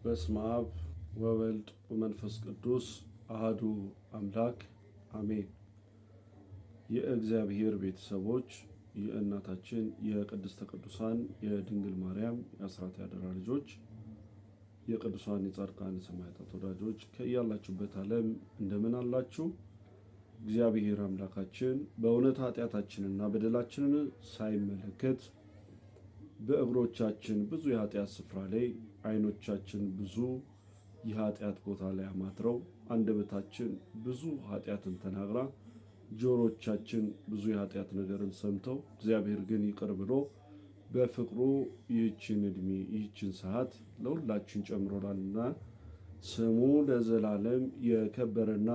በስመ አብ ወወልድ ወመንፈስ ቅዱስ አሐዱ አምላክ አሜን። የእግዚአብሔር ቤተሰቦች የእናታችን የቅድስተ ቅዱሳን የድንግል ማርያም የአስራት ያደራ ልጆች የቅዱሳን የጻድቃን የሰማዕታት ወዳጆች ከያላችሁበት ዓለም እንደምን አላችሁ? እግዚአብሔር አምላካችን በእውነት ኃጢአታችንና በደላችንን ሳይመለከት በእግሮቻችን ብዙ የኃጢአት ስፍራ ላይ አይኖቻችን ብዙ የኃጢአት ቦታ ላይ አማትረው አንደበታችን ብዙ ኃጢአትን ተናግራ ጆሮቻችን ብዙ የኃጢአት ነገርን ሰምተው እግዚአብሔር ግን ይቅር ብሎ በፍቅሩ ይህችን ዕድሜ ይህችን ሰዓት ለሁላችን ጨምሮናልና ስሙ ለዘላለም የከበረና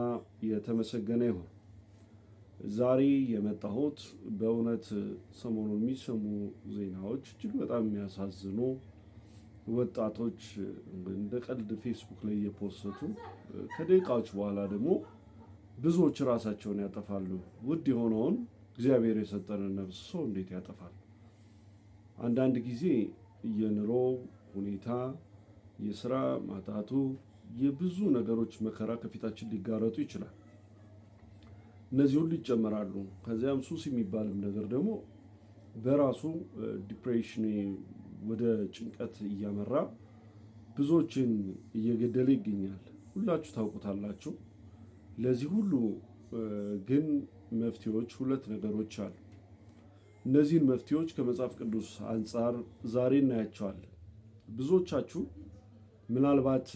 የተመሰገነ ይሁን። ዛሬ የመጣሁት በእውነት ሰሞኑን የሚሰሙ ዜናዎች እጅግ በጣም የሚያሳዝኑ ወጣቶች እንደ ቀልድ ፌስቡክ ላይ እየፖስቱ ከደቂቃዎች በኋላ ደግሞ ብዙዎች ራሳቸውን ያጠፋሉ። ውድ የሆነውን እግዚአብሔር የሰጠንን ነፍስ ሰው እንዴት ያጠፋል? አንዳንድ ጊዜ የኑሮ ሁኔታ፣ የስራ ማጣቱ፣ የብዙ ነገሮች መከራ ከፊታችን ሊጋረጡ ይችላል። እነዚህ ሁሉ ይጨመራሉ። ከዚያም ሱስ የሚባልም ነገር ደግሞ በራሱ ዲፕሬሽን ወደ ጭንቀት እያመራ ብዙዎችን እየገደለ ይገኛል። ሁላችሁ ታውቁታላችሁ። ለዚህ ሁሉ ግን መፍትሄዎች ሁለት ነገሮች አሉ። እነዚህን መፍትሄዎች ከመጽሐፍ ቅዱስ አንጻር ዛሬ እናያቸዋለን። ብዙዎቻችሁ ምናልባት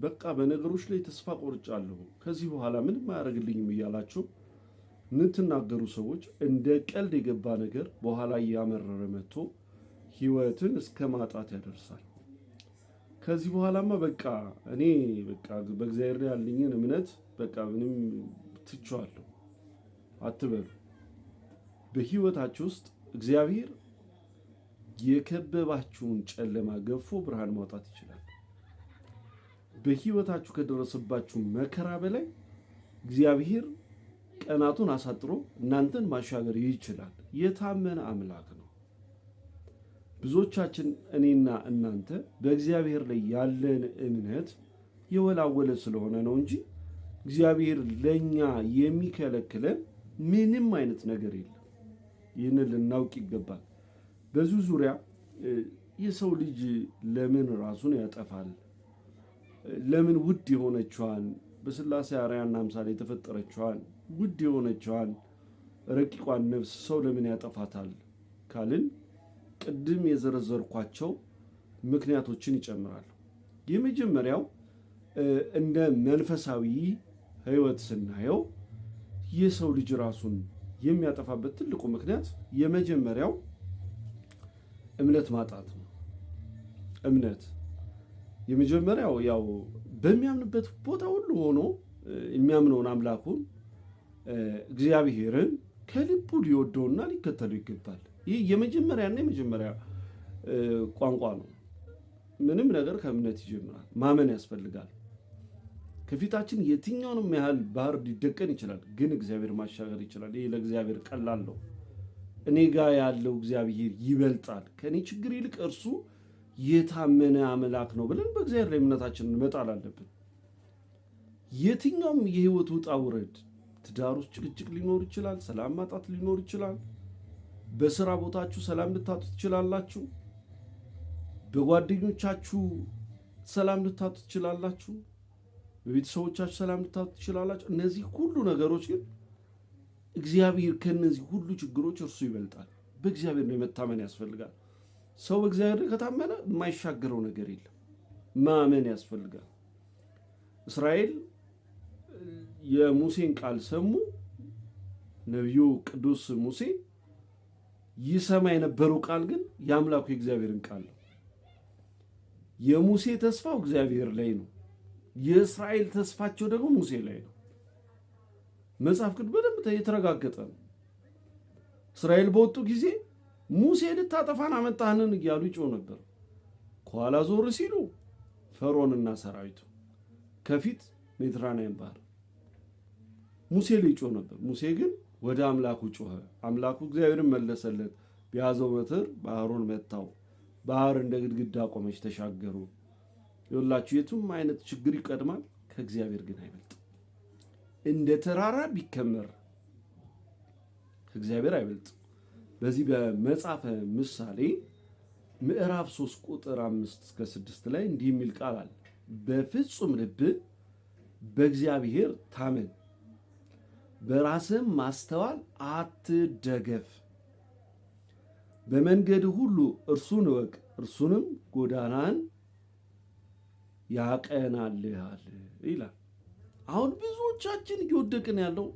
በቃ በነገሮች ላይ ተስፋ ቆርጫለሁ ከዚህ በኋላ ምንም አያደርግልኝም እያላችሁ የምትናገሩ ሰዎች እንደ ቀልድ የገባ ነገር በኋላ እያመረረ መጥቶ ሕይወትን እስከ ማጣት ያደርሳል። ከዚህ በኋላማ በቃ እኔ በቃ በእግዚአብሔር ላይ ያለኝን እምነት በቃ ምንም ትቼዋለሁ አትበሉ። በሕይወታችሁ ውስጥ እግዚአብሔር የከበባችሁን ጨለማ ገፎ ብርሃን ማውጣት ይችላል። በሕይወታችሁ ከደረሰባችሁ መከራ በላይ እግዚአብሔር ቀናቱን አሳጥሮ እናንተን ማሻገር ይችላል። የታመነ አምላክ ነው። ብዙዎቻችን እኔና እናንተ በእግዚአብሔር ላይ ያለን እምነት የወላወለ ስለሆነ ነው እንጂ እግዚአብሔር ለኛ የሚከለክለን ምንም አይነት ነገር የለም። ይህንን ልናውቅ ይገባል። በዚህ ዙሪያ የሰው ልጅ ለምን ራሱን ያጠፋል? ለምን ውድ የሆነችዋን በሥላሴ አርአያና አምሳል የተፈጠረችዋን ውድ የሆነችዋን ረቂቋን ነፍስ ሰው ለምን ያጠፋታል ካልን ቅድም የዘረዘርኳቸው ምክንያቶችን ይጨምራሉ። የመጀመሪያው እንደ መንፈሳዊ ሕይወት ስናየው የሰው ልጅ ራሱን የሚያጠፋበት ትልቁ ምክንያት የመጀመሪያው እምነት ማጣት ነው። እምነት የመጀመሪያው ያው በሚያምንበት ቦታ ሁሉ ሆኖ የሚያምነውን አምላኩን እግዚአብሔርን ከልቡ ሊወደውና ሊከተለው ይገባል። ይህ የመጀመሪያና የመጀመሪያ ቋንቋ ነው። ምንም ነገር ከእምነት ይጀምራል። ማመን ያስፈልጋል። ከፊታችን የትኛውንም ያህል ባህር ሊደቀን ይችላል፣ ግን እግዚአብሔር ማሻገር ይችላል። ይህ ለእግዚአብሔር ቀላል ነው። እኔ ጋር ያለው እግዚአብሔር ይበልጣል፣ ከእኔ ችግር ይልቅ እርሱ የታመነ አምላክ ነው ብለን በእግዚአብሔር ላይ እምነታችንን መጣል አለብን። የትኛውም የህይወት ውጣ ውረድ፣ ትዳር ውስጥ ጭቅጭቅ ሊኖር ይችላል፣ ሰላም ማጣት ሊኖር ይችላል። በስራ ቦታችሁ ሰላም ልታጡ ትችላላችሁ። በጓደኞቻችሁ ሰላም ልታጡ ትችላላችሁ። በቤተሰቦቻችሁ ሰላም ልታጡ ትችላላችሁ። እነዚህ ሁሉ ነገሮች ግን እግዚአብሔር ከነዚህ ሁሉ ችግሮች እርሱ ይበልጣል። በእግዚአብሔር ላይ መታመን ያስፈልጋል። ሰው በእግዚአብሔር ላይ ከታመነ የማይሻገረው ነገር የለም። ማመን ያስፈልጋል። እስራኤል የሙሴን ቃል ሰሙ። ነቢዩ ቅዱስ ሙሴ ይሰማ የነበረው ቃል ግን የአምላኩ የእግዚአብሔርን ቃል ነው። የሙሴ ተስፋው እግዚአብሔር ላይ ነው። የእስራኤል ተስፋቸው ደግሞ ሙሴ ላይ ነው። መጽሐፍ ቅዱስ በደንብ የተረጋገጠ ነው። እስራኤል በወጡ ጊዜ ሙሴ ልታጠፋን አመጣህንን እያሉ ይጮህ ነበር። ከኋላ ዞር ሲሉ ፈርዖንና ሰራዊቱ፣ ከፊት ሜዲትራንያን ባህር። ሙሴ ላይ ይጮህ ነበር። ሙሴ ግን ወደ አምላኩ ጮኸ። አምላኩ እግዚአብሔርን መለሰለት። በያዘው በትር ባህሩን መታው። ባህር እንደ ግድግዳ ቆመች፣ ተሻገሩ። ይኸውላችሁ የቱም አይነት ችግር ይቀድማል፣ ከእግዚአብሔር ግን አይበልጥም። እንደ ተራራ ቢከመር ከእግዚአብሔር አይበልጥም። በዚህ በመጽሐፈ ምሳሌ ምዕራፍ 3 ቁጥር 5 እስከ 6 ላይ እንዲህ የሚል ቃል አለ። በፍጹም ልብ በእግዚአብሔር ታመን፣ በራስህም ማስተዋል አትደገፍ። በመንገድ ሁሉ እርሱን እወቅ፣ እርሱንም ጎዳናን ያቀናልሃል ይላል። አሁን ብዙዎቻችን እየወደቅን ያለው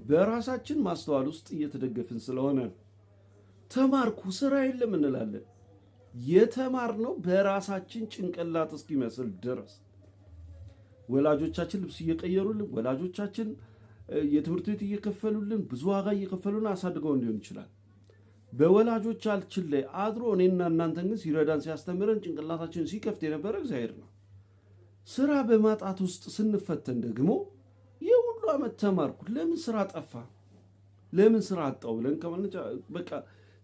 በራሳችን ማስተዋል ውስጥ እየተደገፍን ስለሆነ ተማርኩ ስራ የለም እንላለን። የተማርነው በራሳችን ጭንቅላት እስኪመስል ድረስ ወላጆቻችን ልብስ እየቀየሩልን፣ ወላጆቻችን የትምህርት ቤት እየከፈሉልን፣ ብዙ ዋጋ እየከፈሉልን አሳድገው እንዲሆን ይችላል። በወላጆቻችን ላይ አድሮ እኔና እናንተን ግን ሲረዳን ሲያስተምረን ጭንቅላታችን ሲከፍት የነበረ እግዚአብሔር ነው። ስራ በማጣት ውስጥ ስንፈተን ደግሞ የሁሉ ዓመት ተማርኩ ለምን ስራ ጠፋ ለምን ስራ አጣው ብለን በቃ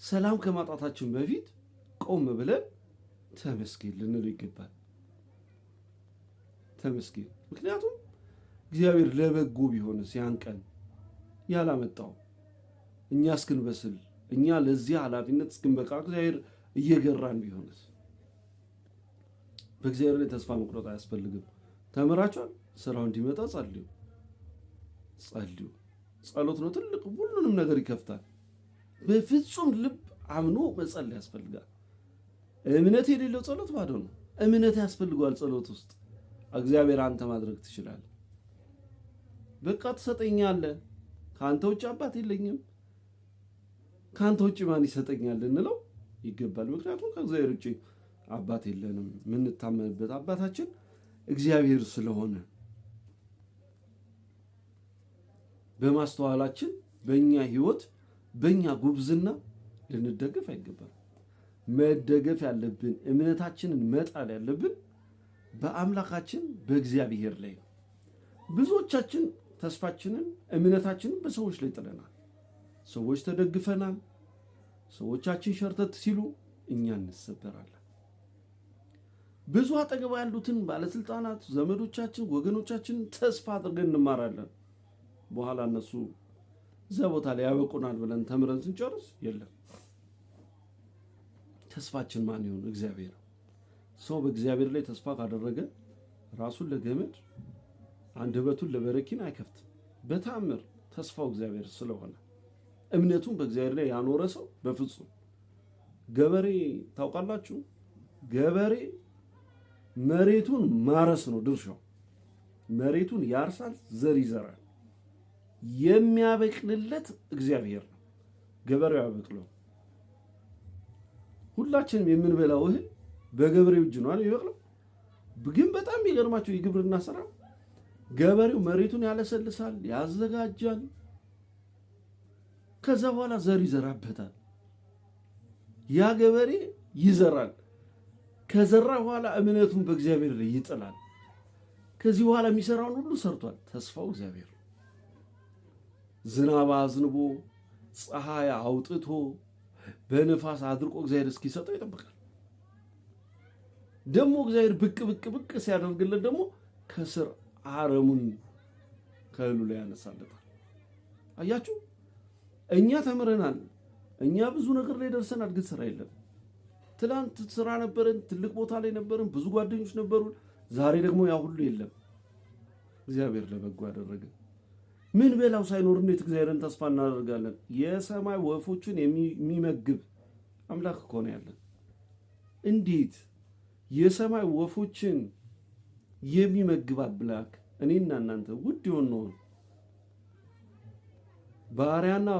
ሰላም ከማጣታችን በፊት ቆም ብለን ተመስገን ልንል ይገባል። ተመስገን። ምክንያቱም እግዚአብሔር ለበጎ ቢሆንስ ያን ቀን ያላመጣው እኛ እስክንበስል እኛ ለዚህ ኃላፊነት እስክንበቃ እግዚአብሔር እየገራን ቢሆንስ? በእግዚአብሔር ላይ ተስፋ መቁረጥ አያስፈልግም። ተምራችኋል፣ ስራው እንዲመጣ ጸልዩ። ጸሎት ነው ትልቅ፣ ሁሉንም ነገር ይከፍታል። በፍጹም ልብ አምኖ መጸለይ ያስፈልጋል። እምነት የሌለው ጸሎት ባዶ ነው። እምነት ያስፈልገዋል ጸሎት ውስጥ። እግዚአብሔር አንተ ማድረግ ትችላለህ፣ በቃ ትሰጠኛለህ፣ ከአንተ ውጭ አባት የለኝም፣ ከአንተ ውጭ ማን ይሰጠኛል እንለው ይገባል። ምክንያቱም ከእግዚአብሔር ውጭ አባት የለንም። የምንታመንበት አባታችን እግዚአብሔር ስለሆነ በማስተዋላችን በእኛ ህይወት በእኛ ጉብዝና ልንደገፍ አይገባም። መደገፍ ያለብን እምነታችንን መጣል ያለብን በአምላካችን በእግዚአብሔር ላይ ነው። ብዙዎቻችን ተስፋችንን እምነታችንን በሰዎች ላይ ጥለናል። ሰዎች ተደግፈናል። ሰዎቻችን ሸርተት ሲሉ እኛ እንሰበራለን። ብዙ አጠገባ ያሉትን ባለስልጣናት፣ ዘመዶቻችን፣ ወገኖቻችን ተስፋ አድርገን እንማራለን። በኋላ እነሱ እዛ ቦታ ላይ ያበቁናል ብለን ተምረን ስንጨርስ የለም። ተስፋችን ማን ይሆን? እግዚአብሔር። ሰው በእግዚአብሔር ላይ ተስፋ ካደረገ ራሱን ለገመድ አንደበቱን ለበረኪን አይከፍትም። በተአምር ተስፋው እግዚአብሔር ስለሆነ እምነቱን በእግዚአብሔር ላይ ያኖረ ሰው በፍጹም ገበሬ ታውቃላችሁ፣ ገበሬ መሬቱን ማረስ ነው ድርሻው። መሬቱን ያርሳል፣ ዘር ይዘራል። የሚያበቅልለት እግዚአብሔር ነው። ገበሬው ያበቅለው። ሁላችንም የምንበላው እህል በገበሬው እጅ ነው የሚበቅለው። ግን በጣም የሚገርማቸው የግብርና ስራ ገበሬው መሬቱን ያለሰልሳል፣ ያዘጋጃል። ከዛ በኋላ ዘር ይዘራበታል። ያ ገበሬ ይዘራል። ከዘራ በኋላ እምነቱን በእግዚአብሔር ላይ ይጥላል። ከዚህ በኋላ የሚሰራውን ሁሉ ሰርቷል። ተስፋው እግዚአብሔር። ዝናብ አዝንቦ ፀሐይ አውጥቶ በነፋስ አድርቆ እግዚአብሔር እስኪሰጠው ይጠብቃል። ደግሞ እግዚአብሔር ብቅ ሲያደርግለት ደግሞ ከስር አረሙን ከእህሉ ላይ ያነሳለታል። አያችሁ፣ እኛ ተምረናል፣ እኛ ብዙ ነገር ላይ ደርሰናል፣ ግን ስራ የለም። ትላንት ስራ ነበረን፣ ትልቅ ቦታ ላይ ነበረን፣ ብዙ ጓደኞች ነበሩን። ዛሬ ደግሞ ያ ሁሉ የለም። እግዚአብሔር ለበጎ ያደረገ ምን በላው ሳይኖር እንዴት እግዚአብሔርን ተስፋ እናደርጋለን? የሰማይ ወፎችን የሚመግብ አምላክ እኮ ነው ያለን። እንዴት የሰማይ ወፎችን የሚመግብ አምላክ እኔና እናንተ ውድ የሆነውን ባሪያና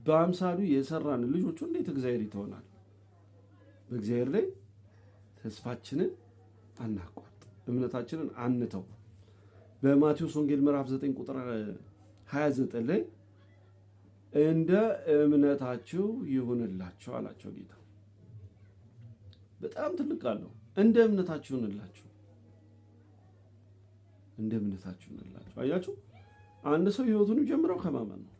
በአምሳሉ የሰራን ልጆቹ እንዴት እግዚአብሔር ይተወናል? በእግዚአብሔር ላይ ተስፋችንን አናቋርጥ፣ እምነታችንን አንተው። በማቴዎስ ወንጌል ምዕራፍ 9 ቁጥር 29 ላይ እንደ እምነታችሁ ይሁንላችሁ አላቸው ጌታ። በጣም ትልቅ አለው። እንደ እምነታችሁ ይሁንላችሁ፣ እንደ እምነታችሁ ይሁንላችሁ። አያችሁ፣ አንድ ሰው ህይወቱን ጀምረው ከማመን ነው።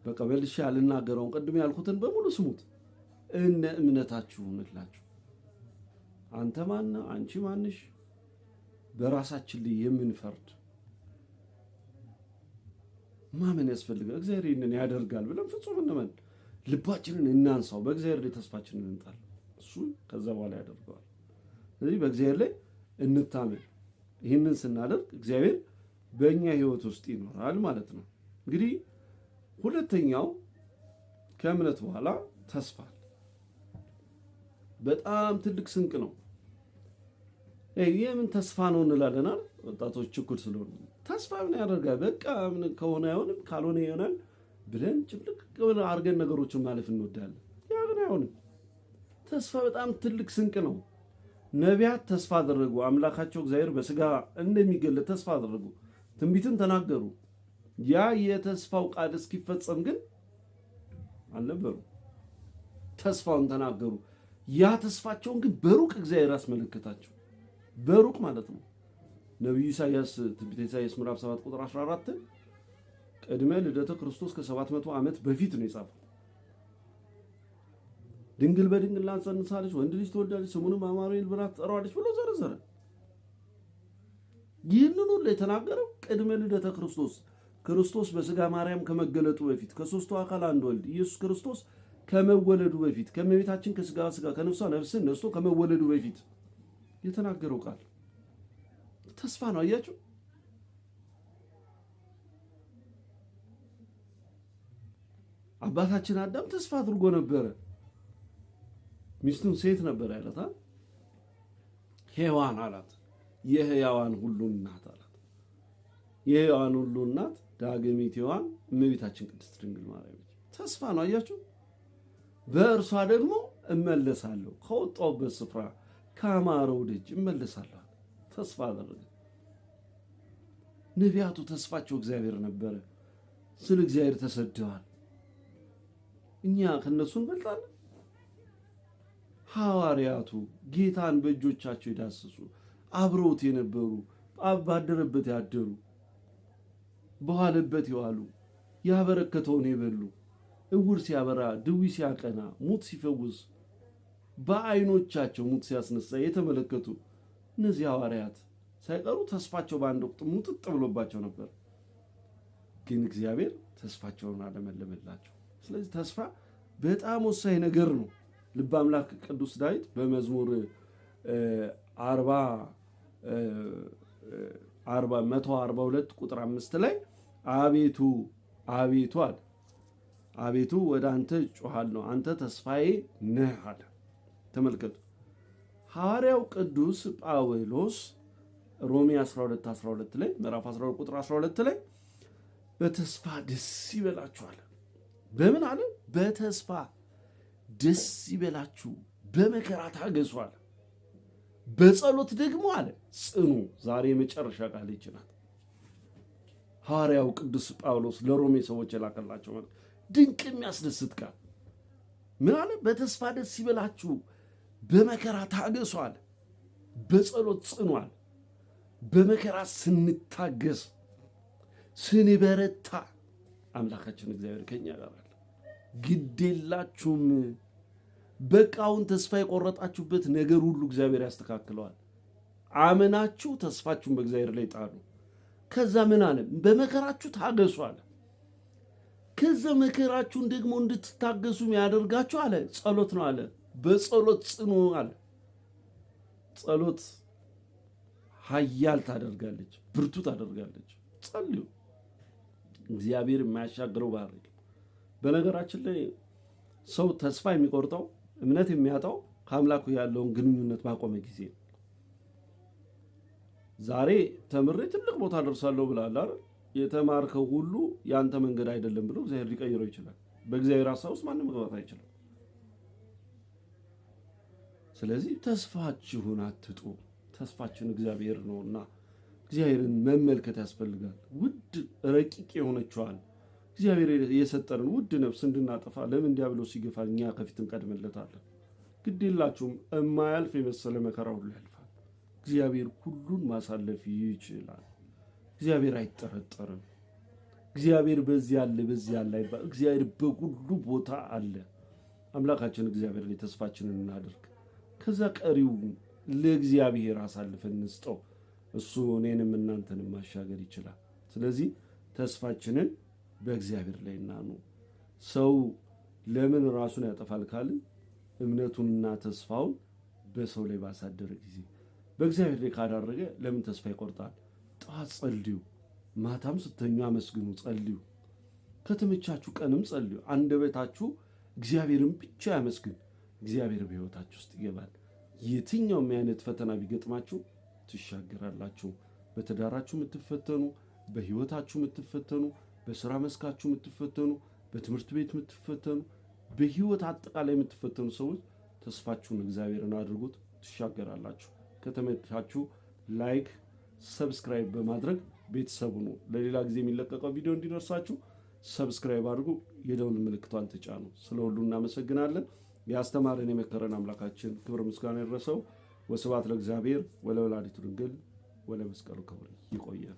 በቃ በልሽ ያልናገረውን ቅድም ያልኩትን በሙሉ ስሙት። እንደ እምነታችሁ ይሁንላችሁ። አንተ ማነህ? አንቺ ማንሽ? በራሳችን ላይ የምንፈርድ ማመን ያስፈልጋል። እግዚአብሔር ይህንን ያደርጋል ብለን ፍጹም እንመን። ልባችንን እናንሳው፣ በእግዚአብሔር ላይ ተስፋችንን እንጣል። እሱ ከዛ በኋላ ያደርገዋል። ስለዚህ በእግዚአብሔር ላይ እንታመን። ይህንን ስናደርግ እግዚአብሔር በእኛ ህይወት ውስጥ ይኖራል ማለት ነው። እንግዲህ ሁለተኛው ከእምነት በኋላ ተስፋ በጣም ትልቅ ስንቅ ነው። የምን ተስፋ ነው እንላለናል ወጣቶች ችኩል ስለሆኑ። ተስፋ ምን ያደርጋል? በቃ ምን ከሆነ አይሆንም፣ ካልሆነ ይሆናል ብለን ጭምልቅ አድርገን ነገሮችን ማለፍ እንወዳለን። ያ ግን አይሆንም። ተስፋ በጣም ትልቅ ስንቅ ነው። ነቢያት ተስፋ አደረጉ። አምላካቸው እግዚአብሔር በስጋ እንደሚገለጥ ተስፋ አደረጉ። ትንቢትን ተናገሩ። ያ የተስፋው ቃል እስኪፈጸም ግን አልነበሩ። ተስፋውን ተናገሩ። ያ ተስፋቸውን ግን በሩቅ እግዚአብሔር አስመለከታቸው። በሩቅ ማለት ነው። ነቢዩ ኢሳያስ ትንቢተ ኢሳያስ ምዕራፍ 7 ቁጥር 14 ቅድመ ልደተ ክርስቶስ ከ700 ዓመት በፊት ነው የጻፈው። ድንግል በድንግልና ጸንሳለች፣ ወንድ ልጅ ትወልዳለች፣ ስሙንም አማኑኤል ብላ ትጠራዋለች ብሎ ዘረዘረ። ይህንን ሁሉ የተናገረው ቅድመ ልደተ ክርስቶስ በስጋ ማርያም ከመገለጡ በፊት ከሦስቱ አካል አንድ ወልድ ኢየሱስ ክርስቶስ ከመወለዱ በፊት ከእመቤታችን ከስጋ ስጋ ከነፍሷ ነፍስን ነስቶ ከመወለዱ በፊት የተናገረው ቃል ተስፋ ነው። አያችሁ፣ አባታችን አዳም ተስፋ አድርጎ ነበረ። ሚስቱን ሴት ነበር ያላት፣ ሔዋን አላት። የሕያዋን ሁሉ እናት አላት። የሕያዋን ሁሉ እናት ዳግሚት ሔዋን እመቤታችን ቅድስት ድንግል ማርያም ተስፋ ነው። አያችሁ፣ በእርሷ ደግሞ እመለሳለሁ፣ ከወጣሁበት ስፍራ ከአማረው ደጅ እመለሳለሁ ተስፋ አደረገ። ነቢያቱ ተስፋቸው እግዚአብሔር ነበረ። ስለ እግዚአብሔር ተሰደዋል። እኛ ከነሱ እንበልጣለን? ሐዋርያቱ ጌታን በእጆቻቸው የዳሰሱ አብረውት የነበሩ ባደረበት ያደሩ በዋለበት የዋሉ ያበረከተውን የበሉ እውር ሲያበራ ድዊ ሲያቀና ሙት ሲፈውስ በዓይኖቻቸው ሙት ሲያስነሳ የተመለከቱ እነዚህ ሐዋርያት ሳይቀሩ ተስፋቸው በአንድ ወቅት ሙጥጥ ብሎባቸው ነበር። ግን እግዚአብሔር ተስፋቸውን አለመለመላቸው። ስለዚህ ተስፋ በጣም ወሳኝ ነገር ነው። ልበ አምላክ ቅዱስ ዳዊት በመዝሙር 142 ቁጥር 5 ላይ አቤቱ አቤቱ አለ። አቤቱ ወደ አንተ ጮኻለሁ፣ አንተ ተስፋዬ ነህ አለ። ተመልከቱ፣ ሐዋርያው ቅዱስ ጳውሎስ ሮሜ 12 ላይ ምዕራፍ 12 ቁጥር 12 ላይ በተስፋ ደስ ይበላችሁ አለ። በምን አለ? በተስፋ ደስ ይበላችሁ፣ በመከራ ታገሱ አለ። በጸሎት ደግሞ አለ ጽኑ። ዛሬ የመጨረሻ ቃል ይችላል። ሐዋርያው ቅዱስ ጳውሎስ ለሮሜ ሰዎች የላከላቸው ማለት ድንቅ የሚያስደስት ቃል ምን አለ? በተስፋ ደስ ይበላችሁ፣ በመከራ ታገሱ አለ። በጸሎት ጽኑ አለ። በመከራ ስንታገስ ስንበረታ አምላካችን እግዚአብሔር ከኛ ጋር አለ። ግዴላችሁም፣ በቃ አሁን ተስፋ የቆረጣችሁበት ነገር ሁሉ እግዚአብሔር ያስተካክለዋል። አመናችሁ ተስፋችሁን በእግዚአብሔር ላይ ጣሉ። ከዛ ምን አለ? በመከራችሁ ታገሱ አለ። ከዛ መከራችሁን ደግሞ እንድትታገሱ ያደርጋችሁ አለ ጸሎት ነው አለ። በጸሎት ጽኑ አለ። ጸሎት ኃያል ታደርጋለች፣ ብርቱ ታደርጋለች። ጸልዩ። እግዚአብሔር የማያሻግረው ባህሪ። በነገራችን ላይ ሰው ተስፋ የሚቆርጠው እምነት የሚያጣው ከአምላኩ ያለውን ግንኙነት ባቆመ ጊዜ። ዛሬ ተምሬ ትልቅ ቦታ ደርሳለሁ ብላል አይደል? የተማርከው ሁሉ ያንተ መንገድ አይደለም ብሎ እግዚአብሔር ሊቀይረው ይችላል። በእግዚአብሔር ሐሳብ ውስጥ ማንም መግባት አይችልም። ስለዚህ ተስፋችሁን አትጡ። ተስፋችን እግዚአብሔር ነውና እግዚአብሔርን መመልከት ያስፈልጋል። ውድ ረቂቅ የሆነችዋን እግዚአብሔር የሰጠንን ውድ ነፍስ እንድናጠፋ ለምን ዲያብሎስ ሲገፋ እኛ ከፊት እንቀድምለታለን? ግድ የላችሁም። የማያልፍ የመሰለ መከራ ሁሉ ያልፋል። እግዚአብሔር ሁሉን ማሳለፍ ይችላል። እግዚአብሔር አይጠረጠርም። እግዚአብሔር በዚህ አለ በዚህ አለ አይባል። እግዚአብሔር በሁሉ ቦታ አለ። አምላካችን እግዚአብሔር ላይ ተስፋችንን እናድርግ። ከዛ ቀሪው ለእግዚአብሔር አሳልፈን እንስጠው። እሱ እኔንም እናንተንም ማሻገር ይችላል። ስለዚህ ተስፋችንን በእግዚአብሔር ላይ እናኑ። ሰው ለምን ራሱን ያጠፋል ካልን እምነቱንና ተስፋውን በሰው ላይ ባሳደረ ጊዜ፣ በእግዚአብሔር ላይ ካዳረገ ለምን ተስፋ ይቆርጣል? ጠዋት ጸልዩ፣ ማታም ስተኙ አመስግኑ፣ ጸልዩ። ከተመቻችሁ ቀንም ጸልዩ። አንደበታችሁ እግዚአብሔርን ብቻ ያመስግን። እግዚአብሔር በሕይወታችሁ ውስጥ ይገባል። የትኛውም አይነት ፈተና ቢገጥማችሁ ትሻገራላችሁ። በትዳራችሁ የምትፈተኑ፣ በሕይወታችሁ የምትፈተኑ፣ በስራ መስካችሁ የምትፈተኑ፣ በትምህርት ቤት የምትፈተኑ፣ በሕይወት አጠቃላይ የምትፈተኑ ሰዎች ተስፋችሁን እግዚአብሔርን አድርጉት፣ ትሻገራላችሁ። ከተመቻችሁ ላይክ፣ ሰብስክራይብ በማድረግ ቤተሰቡ ነው። ለሌላ ጊዜ የሚለቀቀው ቪዲዮ እንዲደርሳችሁ ሰብስክራይብ አድርጉ፣ የደውል ምልክቷን ተጫኑ። ስለ ሁሉ እናመሰግናለን። ያስተማረን የመከረን አምላካችን ክብር ምስጋና ይድረሰው። ወስብሐት ለእግዚአብሔር ወለወላዲቱ ድንግል ወለመስቀሉ ክቡር። ይቆያል።